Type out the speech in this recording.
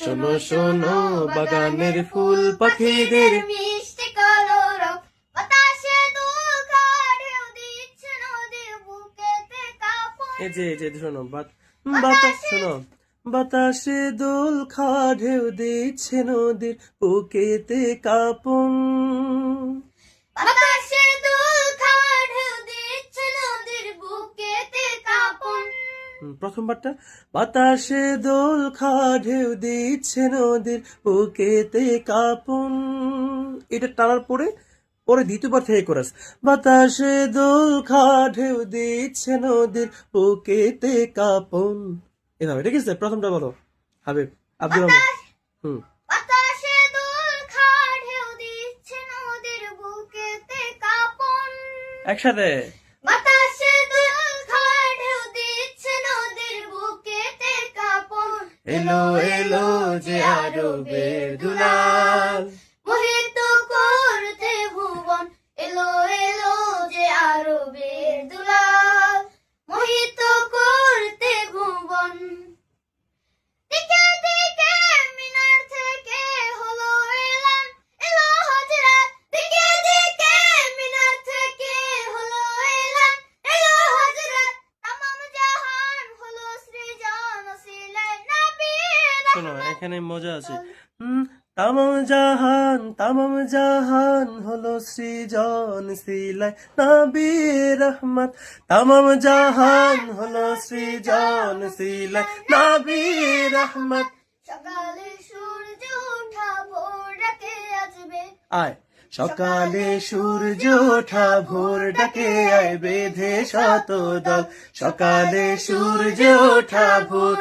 শোনো শোনো বাগানের ফুল পাখিদের মিষ্টি কলরব, বাতাসে দোলকা ঢেউ দিচ্ছে নদীর বুকেতে কাঁপন। এই যে শোনো বাতাস শোনো, বাতাসে দোল খা ঢেউ দিচ্ছে নদীর বুকেতে কাঁপন। বাতাসে দোলকা ঢেউ দিচ্ছে নদীর বুকেতে কাঁপন। প্রথমবারটা বাতাসে দোল খা ঢেউ দিচ্ছে নদীর বুকেতে কাঁপন, এটা টানার পরে পরে দ্বিতীয়বার থেকে কোরাস। বাতাসে দোল খা ঢেউ দিচ্ছে নদীর বুকেতে কাঁপন, এভাবে ঠিক আছে। প্রথমটা বলো হাবিব আব্দুর রহমান। বাতাসে দোলকা ঢেউ দিচ্ছে নদীর বুকেতে কাঁপন। একসাথে বাতাসে দোলকা ঢেউ দিচ্ছে নদীর বুকেতে কাঁপন। এলো এলো যে আরবের দুলাল, মোহিত করতে ভুবন। এলো এলো যে আরবের দুলাল, মোহিত করতে ভুবন। দিকে দিকে মিনার থেকে হলো এলান, এলো হযরত। দিকে দিকে মিনার থেকে হলো এলান, এলো হযরত। তামাম জাহান হলো সৃজন ছিলেন নবীর শোনো এখানে মজা আছে। তামাম জাহান হলো সৃজন সিলাই নবী রহমত। তামাম জাহান হলো সৃজন সিলাই নবী রহমত। সকালে সূর্য ওঠা ভোর ডাকে আসবে। আয় সকালে সূর্য ওঠা ভোর ডাকে আয় বেঁধে শত দল। সকালে সূর্য ওঠা ভোর